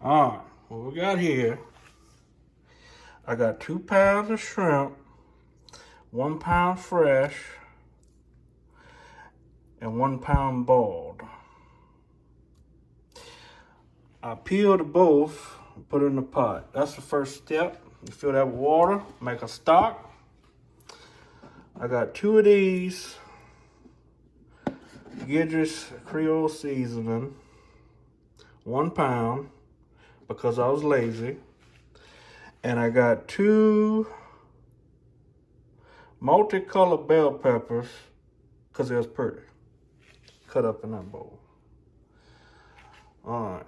All right, what we got here, I got 2 pounds of shrimp, 1 pound fresh, and 1 pound boiled. I peeled both, put it in the pot. That's the first step. You fill that with water, make a stock. I got 2 of these Gidris Creole seasoning, 1 pound, because I was lazy. And I got 2 multicolored bell peppers, because it was pretty, cut up in that bowl. All right.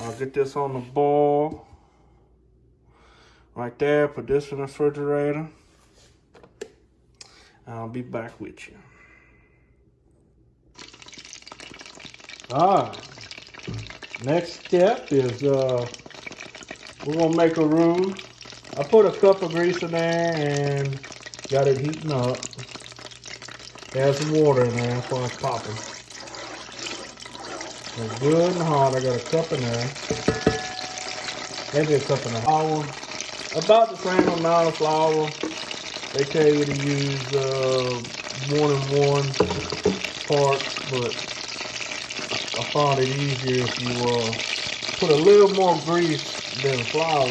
I'll get this on the boil right there, put this in the refrigerator. I'll be back with you. All right. Next step is we're gonna make a roux. I put a cup of grease in there and got it heating up. Add some water in there before it's popping. It's good and hot. I got a cup in there. Maybe a cup and a half. About the same amount of flour. They tell you to use 1 and 1 parts, but I found it easier if you put a little more grease than flour.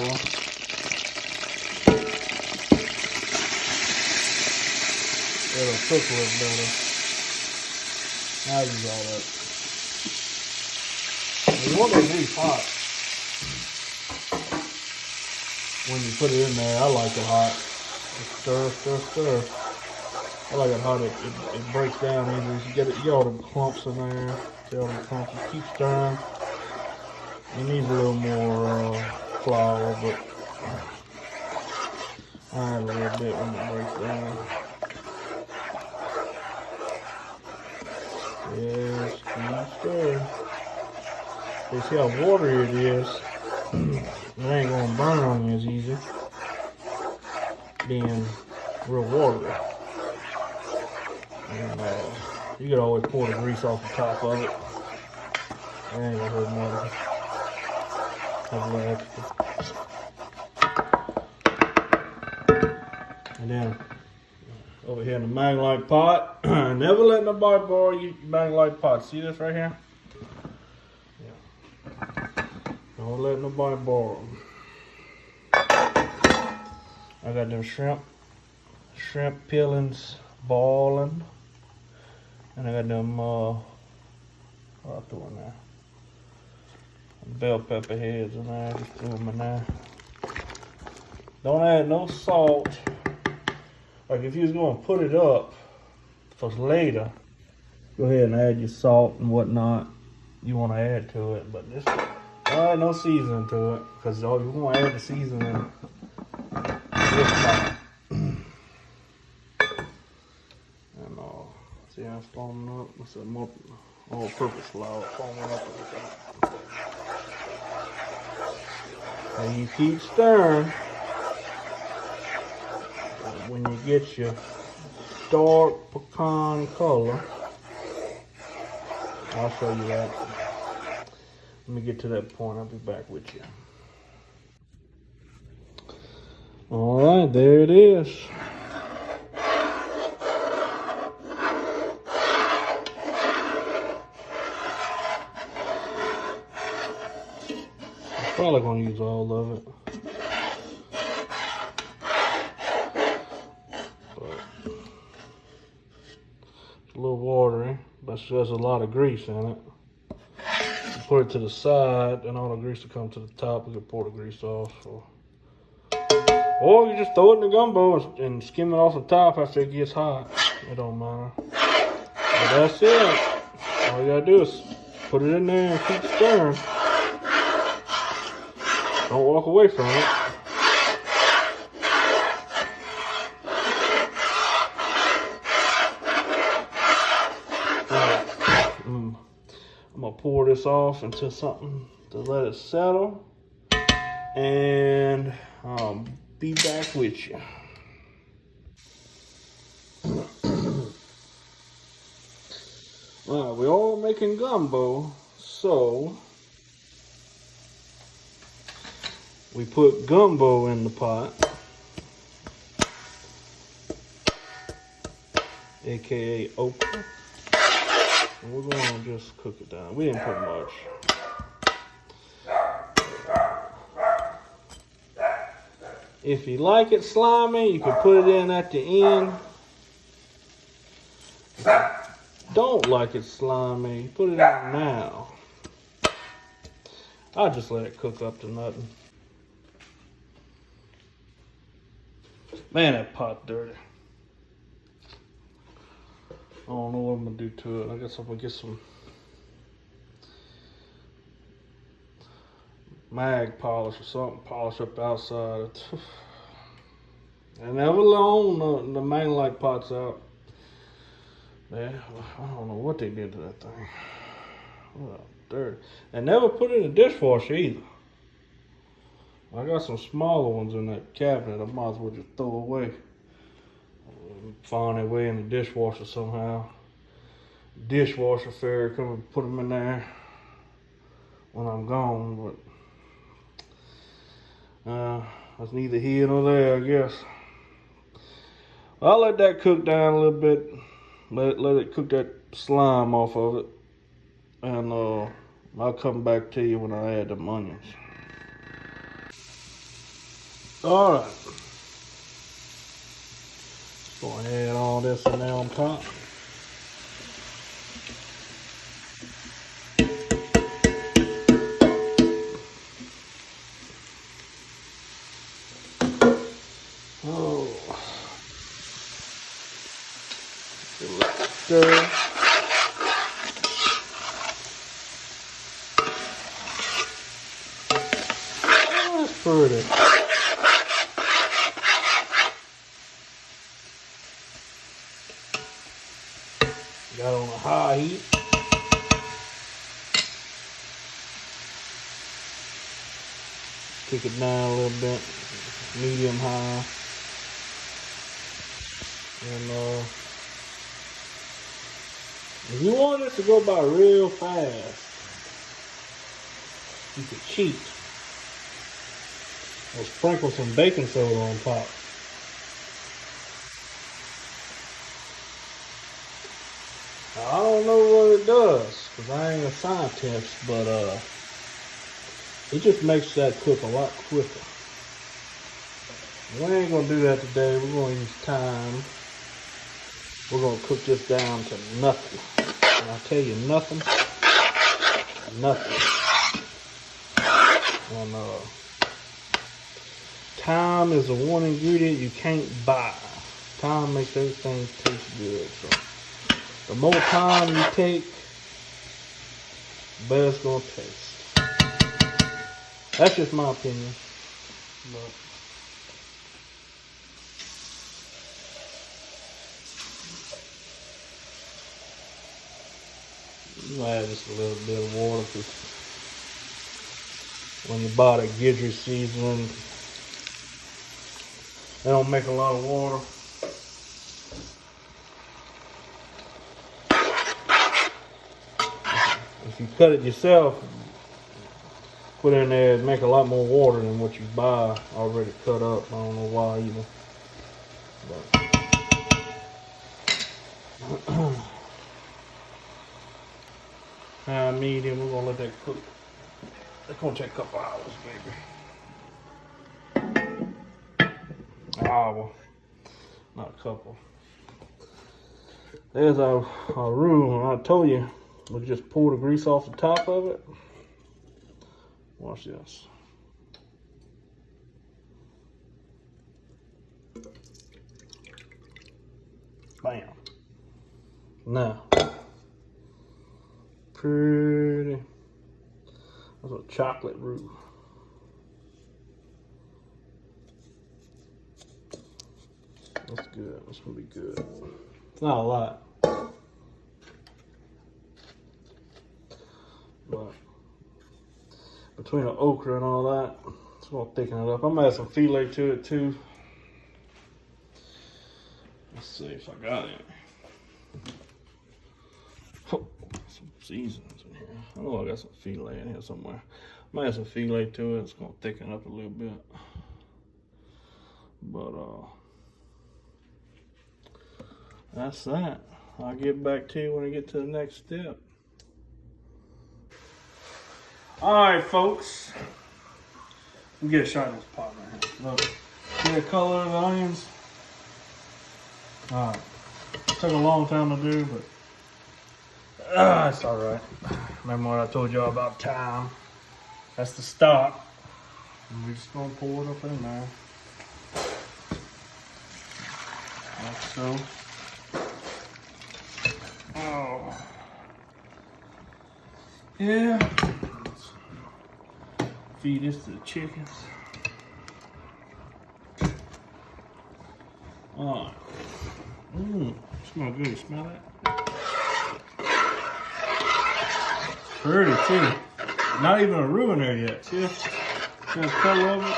It'll cook a little better. Now use all that. You want that grease hot when you put it in there. I like it hot. Stir, stir, stir. I like it hot. It breaks down easy. You get all the clumps in there. See all the clumps. You keep stirring. It needs a little more flour, but I add a little bit when it breaks down. Yes, keep stirring. You see how watery it is. It ain't gonna burn on you as easy, being real watery. And you could always pour the grease off the top of it. It ain't gonna hurt nothing. Have a little extra. And then over here in the Maglite pot, never let nobody borrow your Maglite pot. See this right here? Don't let nobody borrow them. I got them shrimp peelings boiling. And I got them, what I threw in there? Bell pepper heads in there, just threw them in there. Don't add no salt. Like if you was gonna put it up for later, go ahead and add your salt and whatnot you wanna add to it. But this, add no seasoning to it, because you're gonna add the seasoning this time. And see how it's foaming up? It's a all-purpose flour foaming up. And you keep stirring. When you get your dark pecan color, I'll show you that. Let me get to that point. I'll be back with you. All right, there it is. I'm probably gonna use all of it. But it's a little watery, but there's a lot of grease in it. Put it to the side, and all the grease will come to the top. We can pour the grease off. Or you just throw it in the gumbo and skim it off the top after it gets hot. It don't matter. But that's it. All you gotta do is put it in there and keep stirring. Don't walk away from it. I'm gonna pour this off into something to let it settle, and I'll be back with you. All right, we're all making gumbo, so we put gumbo in the pot, aka okra, and we're gonna just cook it down. We didn't put much. If you like it slimy, you can put it in at the end. If you don't like it slimy, put it in now. I'll just let it cook up to nothing. Man, that pot dirty. I don't know what I'm gonna do to it. I guess I'm gonna get some mag polish or something, polish up the outside. And never loan the main light pots out. Yeah, I don't know what they did to that thing. Oh, dirty. And never put it in the dishwasher either. I got some smaller ones in that cabinet. I might as well just throw away. Find their way in the dishwasher somehow. Dishwasher fairy come and put them in there when I'm gone, but that's neither here nor there, I guess. I'll let that cook down a little bit. Let it cook that slime off of it, and I'll come back to you when I add the onions. All right. Go ahead and add all this in there on top. Oh. Stir. Oh, that's pretty. Got on a high heat. Kick it down a little bit, medium high. And if you want this to go by real fast, you could cheat or sprinkle some baking soda on top. Now, I don't know what it does, because I ain't a scientist, but it just makes that cook a lot quicker. We ain't gonna do that today. We're gonna use time. We're gonna cook this down to nothing. And I tell you, nothing. And time is the one ingredient you can't buy. Time makes everything taste good. So the more time you take, the better it's gonna taste. That's just my opinion. But you add just a little bit of water, because when you buy the Gidry seasoning, they don't make a lot of water. If you cut it yourself, put it in there, it'd make a lot more water than what you buy already cut up. I don't know why either. But high medium, we're gonna let that cook. It's gonna take a couple hours, maybe. Hour, not a couple. There's our roux. I told you, we just pour the grease off the top of it. Watch this. Bam. Now, pretty. That's a chocolate roux. That's good. That's gonna be good. It's not a lot, but between the okra and all that, it's gonna thicken it up. I'm gonna add some filet to it too. Let's see if I got it. seasonings in here. I know I got some filet in here somewhere. Might have some filet to it. It's gonna thicken up a little bit. But that's that. I'll get back to you when I get to the next step. Alright folks. Let me get a shot of this pot right here. Look. See the color of the onions? Alright. Took a long time to do, but it's alright. Remember what I told y'all about time? That's the stock. And we're just gonna pour it up in there. Like so. Oh. Yeah. Let's feed this to the chickens. Alright. Smells good. You smell that? Pretty too. Not even a roux in there yet. See the color of it?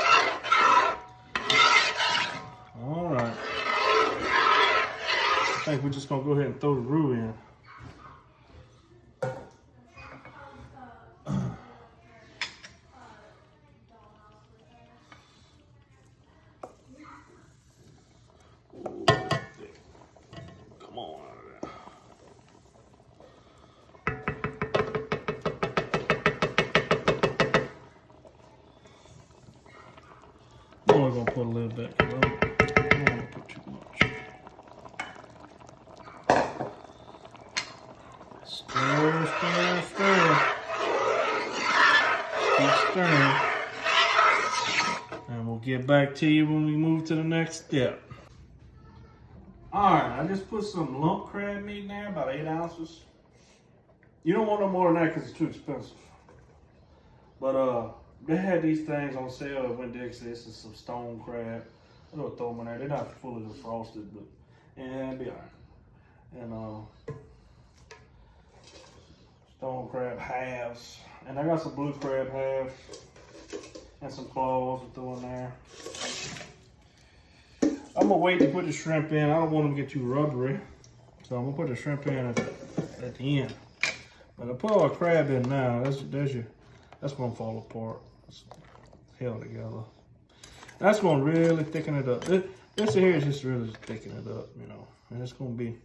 Alright. I think we're just gonna go ahead and throw the roux in. Come on out of there. I'm only gonna put a little bit. I don't want to put too much. Stir, stir, stir. Keep stirring. And we'll get back to you when we move to the next step. Alright, I just put some lump crab meat in there, about 8 ounces. You don't want no more than that because it's too expensive. But they had these things on sale at Winn Dixie. This is some stone crab. I'm gonna throw them in there. They're not fully defrosted, but yeah, it'll be alright. And stone crab halves. And I got some blue crab halves. And some claws to throw in there. I'm gonna wait to put the shrimp in. I don't want them to get too rubbery. So I'm gonna put the shrimp in at the end. But I put all the crab in now. That's gonna fall apart. It's held together. That's gonna really thicken it up. This here is just really thickening it up, you know. And it's gonna be,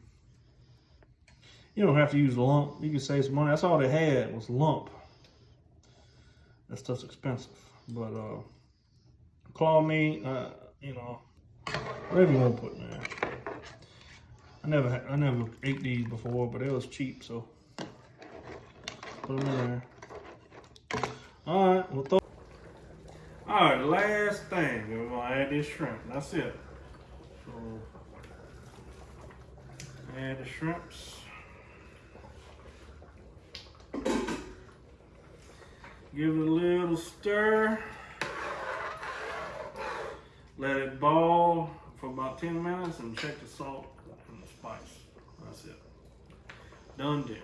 you don't have to use lump. You can save some money. That's all they had was lump. That stuff's expensive. But claw meat, you know, whatever you want to put in there. I never ate these before, but it was cheap, so put them in there. All right, we'll throw. All right, last thing, we're gonna add this shrimp. That's it. So add the shrimps. Give it a little stir. Let it boil for about 10 minutes and check the salt and the spice. That's it. Done deal.